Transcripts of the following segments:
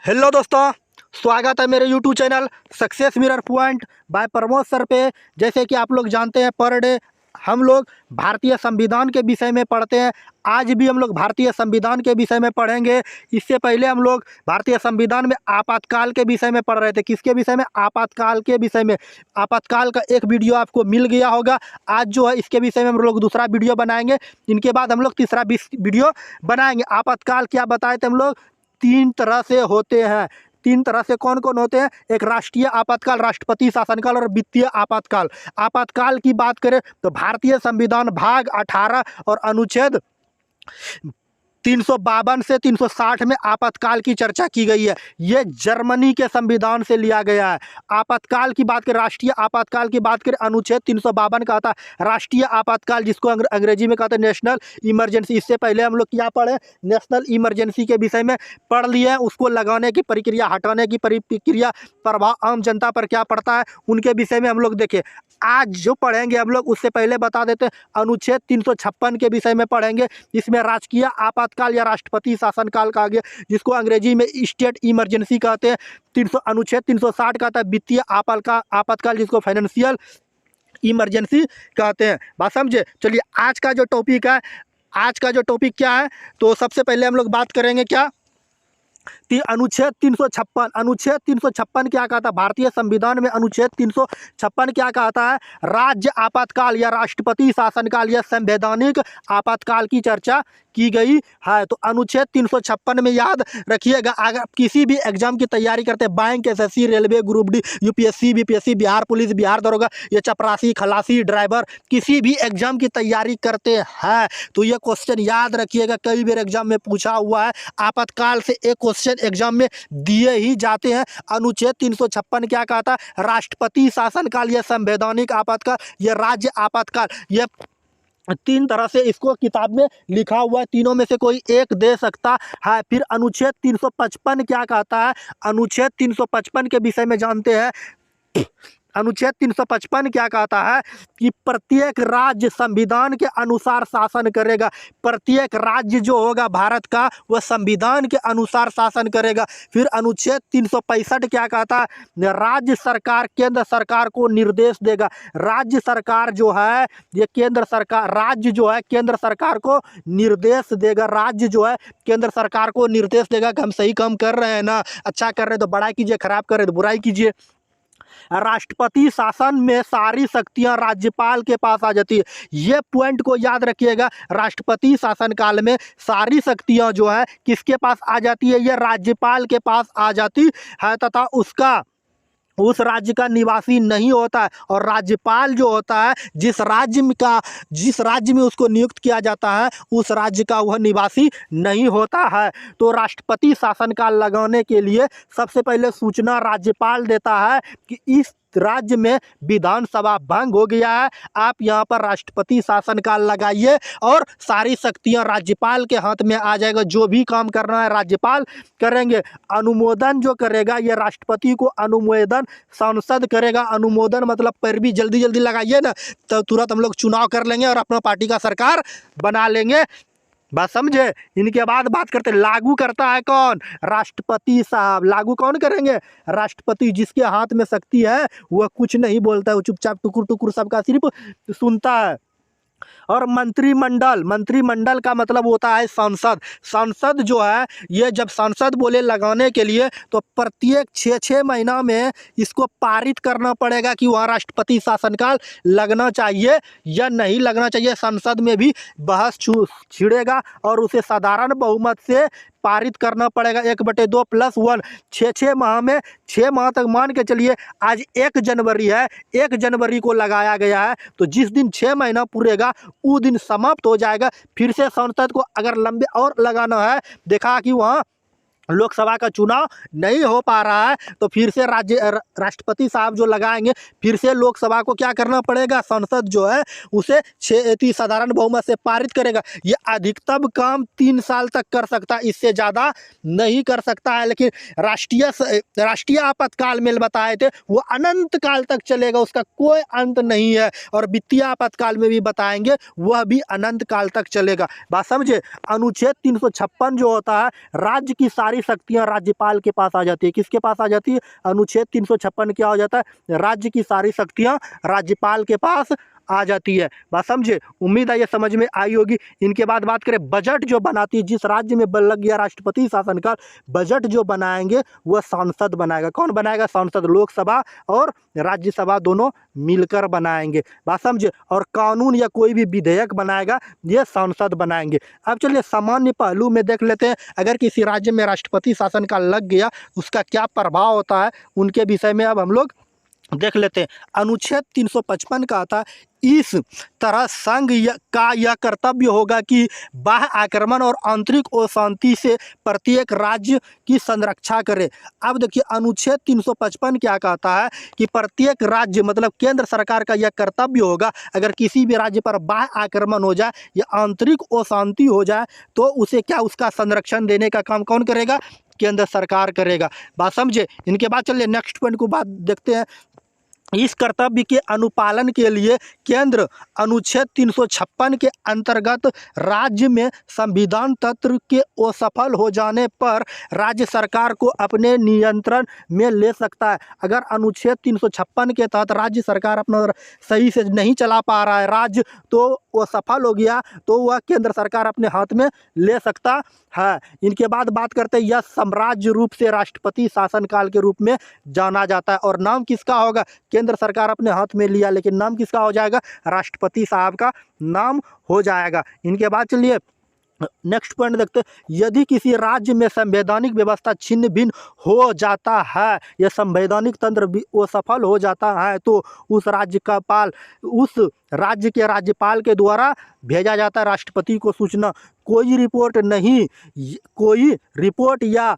Hello दोस्तों, स्वागत है मेरे YouTube channel success mirror point by Pramod sir पे। जैसे कि आप लोग जानते हैं, पर डे हम लोग भारतीय संविधान के विषय में पढ़ते हैं। आज भी हम लोग भारतीय संविधान के विषय में पढ़ेंगे। इससे पहले हम लोग भारतीय संविधान में आपातकाल के विषय में पढ़ रहे थे। किसके विषय में? आपातकाल के विषय में। आपातकाल का एक वीडियो आपको मिल गया होगा। आज जो है इसके विषय में हम लोग दूसरा वीडियो बनाएंगे। इनके बाद हम लोग तीसरा वीडियो बनाएंगे। आपातकाल क्या बताए थे हम लोग? तीन तरह से होते हैं। तीन तरह से कौन कौन होते हैं? एक राष्ट्रीय आपातकाल, राष्ट्रपति शासनकाल और वित्तीय आपातकाल। आपातकाल की बात करें तो भारतीय संविधान भाग 18 और अनुच्छेद 352 से 360 में आपातकाल की चर्चा की गई है। ये जर्मनी के संविधान से लिया गया है। आपातकाल की बात करें, राष्ट्रीय आपातकाल की बात करें, अनुच्छेद 352 का आता है राष्ट्रीय आपातकाल, जिसको अंग्रेजी में कहते हैं नेशनल इमरजेंसी। इससे पहले हम लोग क्या पढ़े? नेशनल इमरजेंसी के विषय में पढ़ लिए हैं। उसको लगाने की प्रक्रिया, हटाने की प्रक्रिया, प्रभाव आम जनता पर क्या पड़ता है, उनके विषय में हम लोग देखें। आज जो पढ़ेंगे हम लोग, उससे पहले बता देते हैं, अनुच्छेद 356 के विषय में पढ़ेंगे। इसमें राजकीय आपातकाल या राष्ट्रपति शासनकाल कहा गया, जिसको अंग्रेजी में स्टेट इमरजेंसी कहते हैं। अनुच्छेद 360 का आता है वित्तीय आपातकाल, जिसको फाइनेंशियल इमरजेंसी कहते हैं। बात समझे? चलिए, आज का जो टॉपिक है, आज का जो टॉपिक क्या है, तो सबसे पहले हम लोग बात करेंगे क्या? अनुच्छेद 356। अनुच्छेद 356 क्या कहता है? भारतीय संविधान में अनुच्छेद 356 क्या कहता है? राज्य आपातकाल या राष्ट्रपति शासनकाल या संवैधानिक आपातकाल की चर्चा की गई है। तो अनुच्छेद 356 में याद रखिएगा, अगर किसी भी एग्जाम की तैयारी करते हैं, bank, SSC, railway, group D, UPSC, BPSC, Bihar police, Bihar दरोगा, या चपरासी, खलासी, ड्राइवर, किसी भी एग्जाम की तैयारी करते हैं तो ये क्वेश्चन याद रखिएगा, कई बार एग्जाम में पूछा हुआ है। आपातकाल से एक क्वेश्चन एग्जाम में दिए ही जाते हैं। अनुच्छेद 356 क्या कहता है? राष्ट्रपति शासनकाल या संवैधानिक आपातकाल या राज्य आपातकाल। ये तीन तरह से इसको किताब में लिखा हुआ है, तीनों में से कोई एक दे सकता है। फिर अनुच्छेद 355 क्या कहता है? अनुच्छेद 355 के विषय में जानते हैं। अनुच्छेद 355 क्या कहता है कि प्रत्येक राज्य संविधान के अनुसार शासन करेगा। प्रत्येक राज्य जो होगा भारत का, वह संविधान के अनुसार शासन करेगा। फिर अनुच्छेद 365 क्या कहता है? राज्य सरकार केंद्र सरकार को निर्देश देगा। राज्य सरकार जो है, ये केंद्र सरकार, राज्य जो है केंद्र सरकार को निर्देश देगा। राज्य जो है केंद्र सरकार को निर्देश देगा कि हम सही काम कर रहे हैं ना, अच्छा कर रहे हैं तो बड़ाई कीजिए, खराब कर रहे हैं तो बुराई कीजिए। राष्ट्रपति शासन में सारी शक्तियां राज्यपाल के पास आ जाती है। ये पॉइंट को याद रखिएगा, राष्ट्रपति शासनकाल में सारी शक्तियां जो है किसके पास आ जाती है? ये राज्यपाल के पास आ जाती है, तथा उस राज्य का निवासी नहीं होता है। और राज्यपाल जो होता है, जिस राज्य में उसको नियुक्त किया जाता है, उस राज्य का वह निवासी नहीं होता है। तो राष्ट्रपति शासनकाल लगाने के लिए सबसे पहले सूचना राज्यपाल देता है कि इस राज्य में विधानसभा भंग हो गया है, आप यहाँ पर राष्ट्रपति शासनकाल लगाइए और सारी शक्तियाँ राज्यपाल के हाथ में आ जाएगा। जो भी काम करना है राज्यपाल करेंगे। अनुमोदन जो करेगा, ये राष्ट्रपति को अनुमोदन संसद करेगा। अनुमोदन मतलब पैरवी जल्दी जल्दी लगाइए ना, तो तुरंत हम लोग चुनाव कर लेंगे और अपना पार्टी का सरकार बना लेंगे। बात समझे? इनके बाद बात करते हैं, लागू करता है कौन? राष्ट्रपति साहब। लागू कौन करेंगे? राष्ट्रपति। जिसके हाथ में शक्ति है वह कुछ नहीं बोलता है, वो चुपचाप टुकुर टुकुर सबका सिर्फ सुनता है। और मंत्रिमंडल, मंत्रिमंडल का मतलब होता है संसद। संसद जो है, ये जब संसद बोले लगाने के लिए, तो प्रत्येक 6 महीना में इसको पारित करना पड़ेगा कि वहाँ राष्ट्रपति शासनकाल लगना चाहिए या नहीं लगना चाहिए। संसद में भी बहस छिड़ेगा और उसे साधारण बहुमत से पारित करना पड़ेगा। 1/2 + 1, 6 माह में, 6 माह तक मान के चलिए। आज 1 जनवरी है, 1 जनवरी को लगाया गया है, तो जिस दिन 6 महीना पूरेगा उस दिन समाप्त हो जाएगा। फिर से संसद को अगर लंबे और लगाना है, देखा कि वहाँ लोकसभा का चुनाव नहीं हो पा रहा है, तो फिर से राष्ट्रपति साहब जो लगाएंगे, फिर से लोकसभा को क्या करना पड़ेगा? संसद जो है उसे 6 साधारण बहुमत से पारित करेगा। ये अधिकतम काम 3 साल तक कर सकता है, इससे ज़्यादा नहीं कर सकता है। लेकिन राष्ट्रीय आपातकाल में बताए थे वो अनंत काल तक चलेगा, उसका कोई अंत नहीं है। और वित्तीय आपातकाल में भी बताएंगे, वह भी अनंत काल तक चलेगा। बात समझे? अनुच्छेद 356 जो होता है, राज्य की सारी सारी शक्तियां राज्यपाल के पास आ जाती है। किसके पास आ जाती है? अनुच्छेद 356 क्या हो जाता है? राज्य की सारी शक्तियां राज्यपाल के पास आ जाती है। बात समझे? उम्मीद है ये समझ में आई होगी। इनके बाद बात करें बजट जो बनाती है, जिस राज्य में लग गया राष्ट्रपति शासनकाल, बजट जो बनाएंगे वह सांसद बनाएगा। कौन बनाएगा? सांसद। लोकसभा और राज्यसभा दोनों मिलकर बनाएंगे। बात समझे? और कानून या कोई भी विधेयक बनाएगा ये सांसद बनाएंगे। अब चलिए सामान्य पहलू में देख लेते हैं, अगर किसी राज्य में राष्ट्रपति शासनकाल लग गया उसका क्या प्रभाव होता है, उनके विषय में अब हम लोग देख लेते हैं। अनुच्छेद 355 का आता है, इस तरह संघ का यह कर्तव्य होगा कि बाह्य आक्रमण और आंतरिक अशांति से प्रत्येक राज्य की संरक्षा करे। अब देखिए अनुच्छेद 355 क्या कहता है कि प्रत्येक राज्य मतलब केंद्र सरकार का यह कर्तव्य होगा, अगर किसी भी राज्य पर बाह्य आक्रमण हो जाए या आंतरिक अशांति हो जाए तो उसे क्या, उसका संरक्षण देने का काम कौन करेगा? केंद्र सरकार करेगा। बात समझे? इनके बाद चलिए नेक्स्ट पॉइंट को बात देखते हैं। इस कर्तव्य के अनुपालन के लिए केंद्र अनुच्छेद 356 के अंतर्गत राज्य में संविधान तंत्र के असफल हो जाने पर राज्य सरकार को अपने नियंत्रण में ले सकता है। अगर अनुच्छेद 356 के तहत राज्य सरकार अपना सही से नहीं चला पा रहा है राज्य, तो वो सफल हो गया तो वह केंद्र सरकार अपने हाथ में ले सकता है। इनके बाद बात करते हैं, यह साम्राज्य रूप से राष्ट्रपति शासनकाल के रूप में जाना जाता है। और नाम किसका होगा? केंद्र सरकार अपने हाथ में लिया, लेकिन नाम किसका हो जाएगा? राष्ट्रपति साहब का नाम हो जाएगा। इनके बाद चलिए नेक्स्ट पॉइंट देखते हैं, यदि किसी राज्य में संवैधानिक व्यवस्था छिन्न भिन्न हो जाता है या संवैधानिक तंत्र वो सफल हो जाता है तो उस राज्य के राज्यपाल के द्वारा भेजा जाता है राष्ट्रपति को सूचना। कोई रिपोर्ट या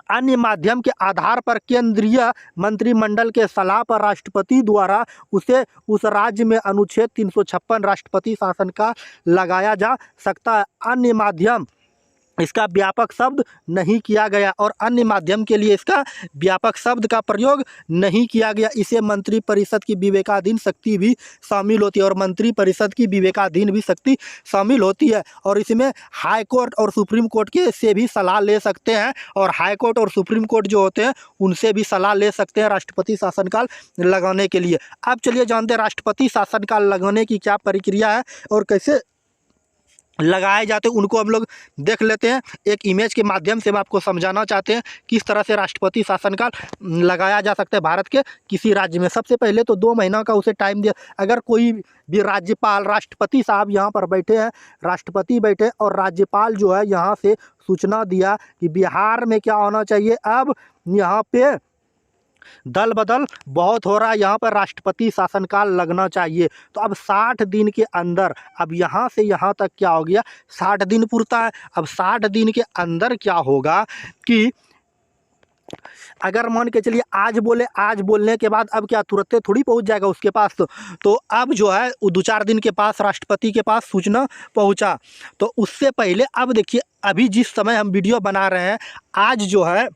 अन्य माध्यम के आधार पर केंद्रीय मंत्रिमंडल के सलाह पर राष्ट्रपति द्वारा उस राज्य में अनुच्छेद 356 राष्ट्रपति शासन का लगाया जा सकता है। अन्य माध्यम इसका व्यापक शब्द नहीं किया गया और अन्य माध्यम के लिए इसका व्यापक शब्द का प्रयोग नहीं किया गया। इसे मंत्रिपरिषद की विवेकाधीन शक्ति भी शामिल होती है और मंत्रिपरिषद की विवेकाधीन भी शक्ति शामिल होती है। और इसमें हाई कोर्ट और सुप्रीम कोर्ट के से भी सलाह ले सकते हैं और हाई कोर्ट और सुप्रीम कोर्ट जो होते हैं उनसे भी सलाह ले सकते हैं राष्ट्रपति शासनकाल लगाने के लिए। अब चलिए जानते हैं राष्ट्रपति शासनकाल लगाने की क्या प्रक्रिया है और कैसे लगाए जाते हैं, उनको हम लोग देख लेते हैं। एक इमेज के माध्यम से हम आपको समझाना चाहते हैं किस तरह से राष्ट्रपति शासनकाल लगाया जा सकता है भारत के किसी राज्य में। सबसे पहले तो 2 महीना का उसे टाइम दिया। अगर कोई भी राज्यपाल, राष्ट्रपति साहब यहाँ पर बैठे हैं, राष्ट्रपति बैठे और राज्यपाल जो है यहाँ से सूचना दिया कि बिहार में क्या होना चाहिए, अब यहाँ पे दल बदल बहुत हो रहा है, यहाँ पर राष्ट्रपति शासनकाल लगना चाहिए। तो अब 60 दिन के अंदर, अब यहाँ से यहाँ तक क्या हो गया, 60 दिन पुरता है। अब 60 दिन के अंदर क्या होगा कि अगर मान के चलिए आज बोलने के बाद अब क्या तुरंत थोड़ी पहुंच जाएगा उसके पास, तो अब जो है 2-4 दिन के पास राष्ट्रपति के पास सूचना पहुंचा। तो उससे पहले अब देखिए अभी जिस समय हम वीडियो बना रहे हैं, आज जो है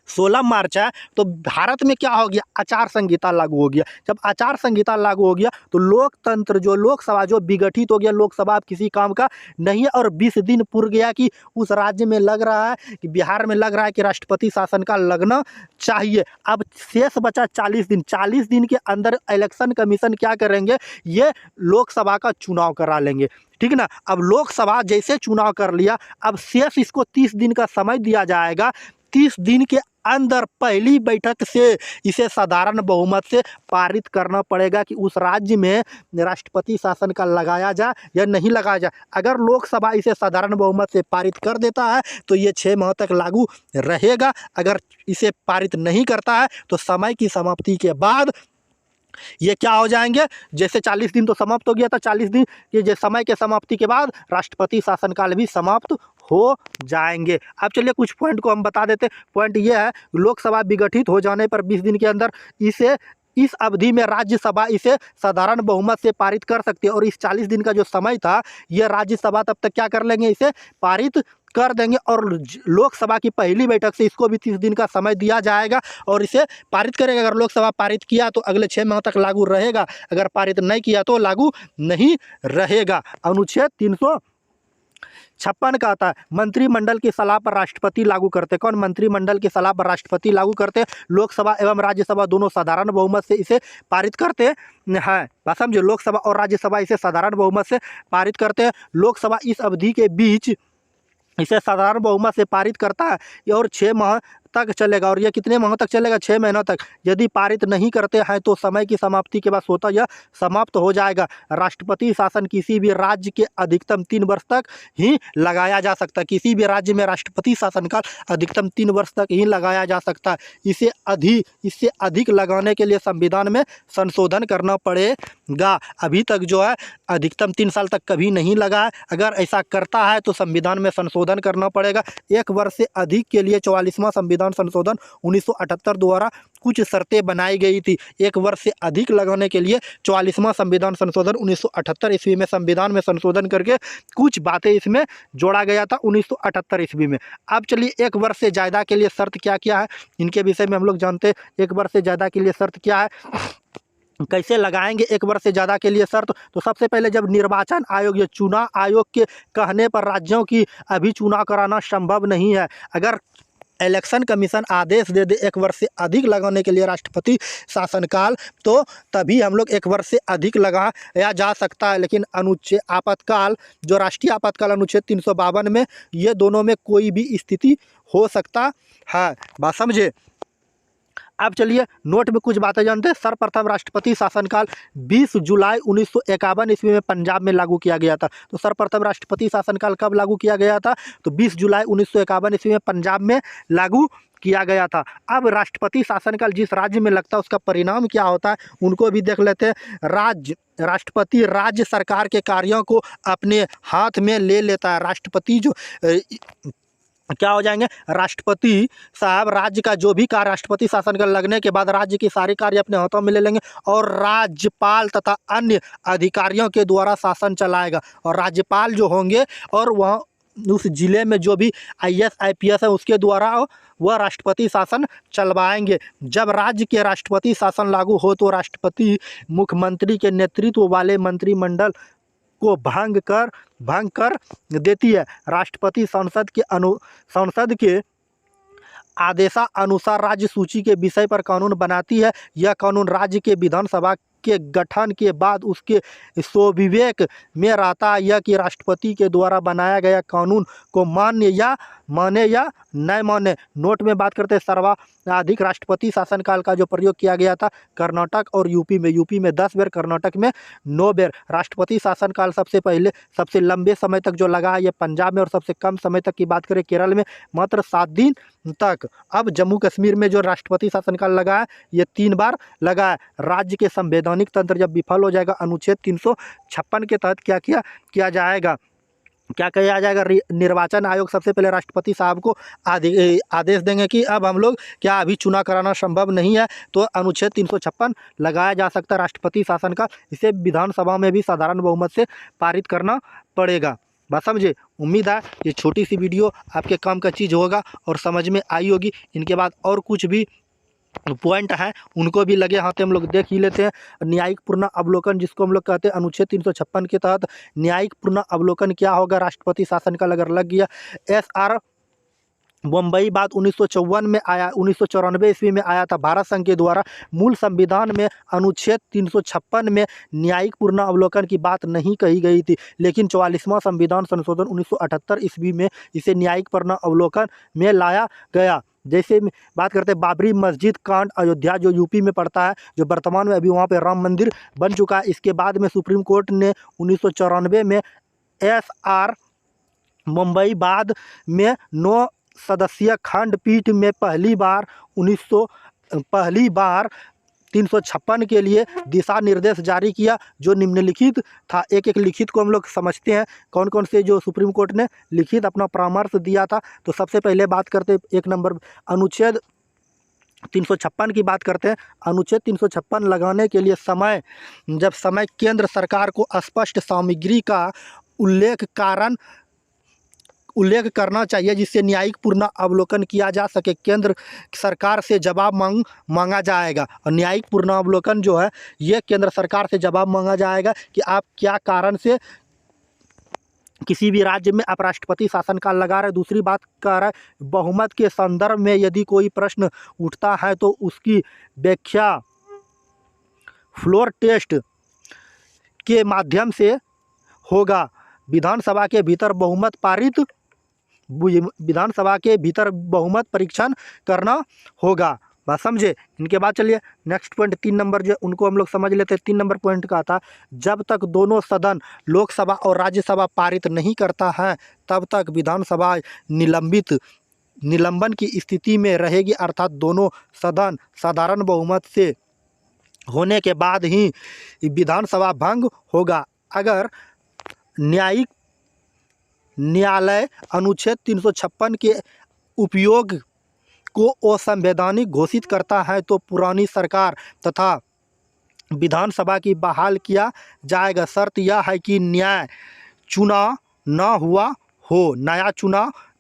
16 मार्च है, तो भारत में क्या हो गया, आचार संहिता लागू हो गया। जब आचार संहिता लागू हो गया तो लोकतंत्र जो लोकसभा जो विघटित हो गया, लोकसभा अब किसी काम का नहीं है। और 20 दिन पूर्व गया कि उस राज्य में लग रहा है कि बिहार में लग रहा है कि राष्ट्रपति शासन का लगना चाहिए। अब शेष बचा 40 दिन। 40 दिन के अंदर इलेक्शन कमीशन क्या करेंगे, ये लोकसभा का चुनाव करा लेंगे, ठीक ना। अब लोकसभा जैसे चुनाव कर लिया, अब शेष इसको 30 दिन का समय दिया जाएगा। 30 दिन के अंदर पहली बैठक से इसे साधारण बहुमत से पारित करना पड़ेगा कि उस राज्य में राष्ट्रपति शासन का लगाया जाए या नहीं लगाया जाए। अगर लोकसभा इसे साधारण बहुमत से पारित कर देता है तो ये 6 माह तक लागू रहेगा। अगर इसे पारित नहीं करता है तो समय की समाप्ति के बाद ये क्या हो जाएंगे, जैसे 40 दिन तो समाप्त हो गया था, 40 दिन के समय के समाप्ति के बाद राष्ट्रपति शासनकाल भी समाप्त हो जाएंगे। अब चलिए कुछ पॉइंट को हम बता देते हैं। पॉइंट ये है, लोकसभा विघटित हो जाने पर 20 दिन के अंदर इस अवधि में राज्यसभा इसे साधारण बहुमत से पारित कर सकती है और इस 40 दिन का जो समय था यह राज्यसभा तब तक क्या कर लेंगे, इसे पारित कर देंगे। और लोकसभा की पहली बैठक से इसको भी 30 दिन का समय दिया जाएगा और इसे पारित करेगा। अगर लोकसभा पारित किया तो अगले 6 माह तक लागू रहेगा, अगर पारित नहीं किया तो लागू नहीं रहेगा। अनुच्छेद 356 का आता है मंत्रिमंडल की सलाह पर राष्ट्रपति लागू करते। कौन मंत्रिमंडल की सलाह पर राष्ट्रपति लागू करते? लोकसभा एवं राज्यसभा दोनों साधारण बहुमत से इसे पारित करते हैं। बात समझो, लोकसभा और राज्यसभा इसे साधारण बहुमत से पारित करते हैं। लोकसभा इस अवधि के बीच इसे साधारण बहुमत से पारित करता है और 6 माह तक चलेगा। और यह कितने माह तक चलेगा? 6 महीनों तक। यदि पारित नहीं करते हैं तो समय की समाप्ति के बाद स्वतः यह समाप्त हो जाएगा। राष्ट्रपति शासन किसी भी राज्य के अधिकतम 3 वर्ष तक ही लगाया जा सकता है। किसी भी राज्य में राष्ट्रपति शासनकाल अधिकतम 3 वर्ष तक ही लगाया जा सकता है। इससे अधिक लगाने के लिए संविधान में संशोधन करना पड़ेगा। अभी तक जो है अधिकतम 3 साल तक कभी नहीं लगा है। अगर ऐसा करता है तो संविधान में संशोधन करना पड़ेगा। 1 वर्ष से अधिक के लिए 44वां संविधान संशोधन 1978 द्वारा कुछ शर्तें बनाई गई थी। 1 वर्ष से अधिक लगाने के लिए 44वां संविधान संशोधन 1978 ईस्वी में संविधान में संशोधन करके कुछ बातें इसमें जोड़ा गया था 1978 ईस्वी में। अब चलिए 1 वर्ष से ज़्यादा के लिए शर्त क्या क्या है, इनके विषय में हम लोग जानते हैं। 1 वर्ष से ज़्यादा के लिए शर्त क्या है, कैसे लगाएंगे 1 वर्ष से ज़्यादा के लिए शर्त? तो सबसे पहले जब निर्वाचन आयोग या चुनाव आयोग के कहने पर राज्यों की अभी चुनाव कराना संभव नहीं है, अगर इलेक्शन कमीशन आदेश दे दे 1 वर्ष से अधिक लगाने के लिए राष्ट्रपति शासनकाल, तो तभी हम लोग 1 वर्ष से अधिक लगाया जा सकता है। लेकिन अनुच्छेद आपातकाल, जो राष्ट्रीय आपातकाल अनुच्छेद 352 में, ये दोनों में कोई भी स्थिति हो सकता है। बात समझे? अब चलिए नोट में कुछ बातें जानते हैं। सर्वप्रथम राष्ट्रपति शासनकाल 20 जुलाई 1951 ईस्वी में पंजाब में लागू किया गया था। तो सर्वप्रथम राष्ट्रपति शासनकाल कब लागू किया गया था? तो 20 जुलाई 1951 ईस्वी में पंजाब में लागू किया गया था। अब राष्ट्रपति शासनकाल जिस राज्य में लगता है उसका परिणाम क्या होता है उनको भी देख लेते हैं। राष्ट्रपति राज्य सरकार के कार्यों को अपने हाथ में ले लेता है। राष्ट्रपति जो क्या हो जाएंगे? राष्ट्रपति साहब राज्य का जो भी कार्य राष्ट्रपति शासन का लगने के बाद राज्य की सारी कार्य अपने हाथों में ले लेंगे और राज्यपाल तथा अन्य अधिकारियों के द्वारा शासन चलाएगा। और राज्यपाल जो होंगे और वह उस जिले में जो भी IAS IPS है उसके द्वारा वह राष्ट्रपति शासन चलवाएंगे। जब राज्य के राष्ट्रपति शासन लागू हो तो राष्ट्रपति मुख्यमंत्री के नेतृत्व वाले मंत्रिमंडल को भंग कर देती है। राष्ट्रपति संसद के आदेशानुसार राज्य सूची के विषय पर कानून बनाती है। यह कानून राज्य के विधानसभा के गठन के बाद उसके स्वविवेक में रहता है यह कि राष्ट्रपति के द्वारा बनाया गया कानून को माने या न माने। नोट में बात करते हैं सर्वाधिक राष्ट्रपति शासनकाल का जो प्रयोग किया गया था कर्नाटक और यूपी में 10 बार, कर्नाटक में 9 बार। राष्ट्रपति शासनकाल सबसे लंबे समय तक जो लगा है ये पंजाब में, और सबसे कम समय तक की बात करें केरल में मात्र 7 दिन तक। अब जम्मू कश्मीर में जो राष्ट्रपति शासनकाल लगा है ये 3 बार लगा है। राज्य के संवैधानिक तंत्र जब विफल हो जाएगा अनुच्छेद 356 के तहत क्या किया जाएगा? निर्वाचन आयोग सबसे पहले राष्ट्रपति साहब को आदेश देंगे कि अब हम लोग क्या अभी चुनाव कराना संभव नहीं है, तो अनुच्छेद 356 लगाया जा सकता है राष्ट्रपति शासन का। इसे विधानसभा में भी साधारण बहुमत से पारित करना पड़ेगा। बात समझे? उम्मीद है ये छोटी सी वीडियो आपके काम का चीज़ होगा और समझ में आई होगी। इनके बाद और कुछ भी पॉइंट है उनको भी लगे हाथ हम लोग देख ही लेते हैं। न्यायिक पूर्ण अवलोकन जिसको हम लोग कहते हैं अनुच्छेद 356 के तहत न्यायिक पूर्ण अवलोकन क्या होगा? राष्ट्रपति शासन का अगर लग गया। SR बम्बई बाद 1954 में आया, 1994 ईस्वी में आया था भारत संघ के द्वारा। मूल संविधान में अनुच्छेद 356 में न्यायिक पूर्ण अवलोकन की बात नहीं कही गई थी, लेकिन 44वां संविधान संशोधन 1978 ईस्वी में इसे न्यायिक पूर्ण अवलोकन में लाया गया। जैसे बात करते हैं बाबरी मस्जिद कांड अयोध्या जो यूपी में पड़ता है, जो वर्तमान में अभी वहाँ पे राम मंदिर बन चुका है। इसके बाद में सुप्रीम कोर्ट ने 1994 में SR मुंबई बाद में 9 सदस्यीय खंडपीठ में पहली बार 356 के लिए दिशा निर्देश जारी किया जो निम्नलिखित था। एक एक लिखित को हम लोग समझते हैं कौन कौन से जो सुप्रीम कोर्ट ने लिखित अपना परामर्श दिया था। तो सबसे पहले बात करते हैं 1 नंबर अनुच्छेद 356 की बात करते हैं। अनुच्छेद 356 लगाने के लिए जब समय केंद्र सरकार को स्पष्ट सामग्री का उल्लेख करना चाहिए जिससे न्यायिक पूर्ण अवलोकन किया जा सके। केंद्र सरकार से जवाब मांगा जाएगा और न्यायिक पूर्ण अवलोकन जो है ये केंद्र सरकार से जवाब मांगा जाएगा कि आप क्या कारण से किसी भी राज्य में अपराष्ट्रपति शासनकाल लगा रहे। दूसरी बात कह रहा है बहुमत के संदर्भ में यदि कोई प्रश्न उठता है तो उसकी व्याख्या फ्लोर टेस्ट के माध्यम से होगा। विधानसभा के भीतर बहुमत पारित विधानसभा के भीतर बहुमत परीक्षण करना होगा। बात समझे। इनके बाद चलिए नेक्स्ट पॉइंट 3 नंबर जो उनको हम लोग समझ लेते हैं। 3 नंबर पॉइंट का था जब तक दोनों सदन लोकसभा और राज्यसभा पारित नहीं करता है तब तक विधानसभा निलंबन की स्थिति में रहेगी, अर्थात दोनों सदन साधारण बहुमत से होने के बाद ही विधानसभा भंग होगा। अगर न्यायालय अनुच्छेद 356 के उपयोग को असंवैधानिक घोषित करता है तो पुरानी सरकार तथा विधानसभा की बहाल किया जाएगा। शर्त यह है कि नया चुनाव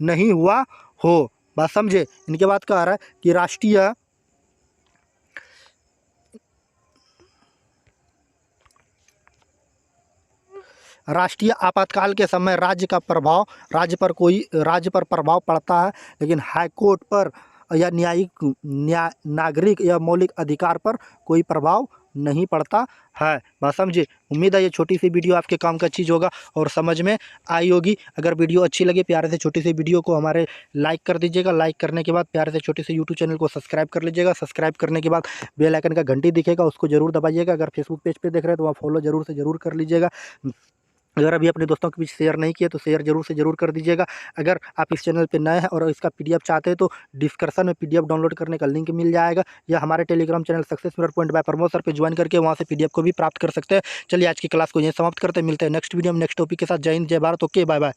नहीं हुआ हो। बात समझे। इनके बाद कह रहा है कि राष्ट्रीय आपातकाल के समय राज्य पर प्रभाव पड़ता है, लेकिन हाईकोर्ट पर या नागरिक या मौलिक अधिकार पर कोई प्रभाव नहीं पड़ता है। बात समझे। उम्मीद है ये छोटी सी वीडियो आपके काम का चीज़ होगा और समझ में आई होगी। अगर वीडियो अच्छी लगे प्यारे से छोटी सी वीडियो को हमारे लाइक कर दीजिएगा। लाइक करने के बाद प्यारे से छोटे से यूट्यूब चैनल को सब्सक्राइब कर लीजिएगा। सब्सक्राइब करने के बाद बेल आइकन का घंटी दिखेगा उसको जरूर दबाइएगा। अगर फेसबुक पेज पे देख रहे हैं तो वहाँ फॉलो जरूर से जरूर कर लीजिएगा। अगर अभी अपने दोस्तों के बीच शेयर नहीं किया तो शेयर जरूर से जरूर कर दीजिएगा। अगर आप इस चैनल पे नए हैं और इसका पीडीएफ चाहते हैं तो डिस्क्रिप्शन में पीडीएफ डाउनलोड करने का लिंक मिल जाएगा, या हमारे Telegram channel success mirror point by Pramod sir पे ज्वाइन करके वहाँ से पीडीएफ को भी प्राप्त कर सकते हैं। चलिए आज की क्लास को यहीं समाप्त करते हैं। मिलते हैं नेक्स्ट वीडियो में नेक्स्ट टॉपिक के साथ। जय हिंद, जय भारत। Okay, bye bye.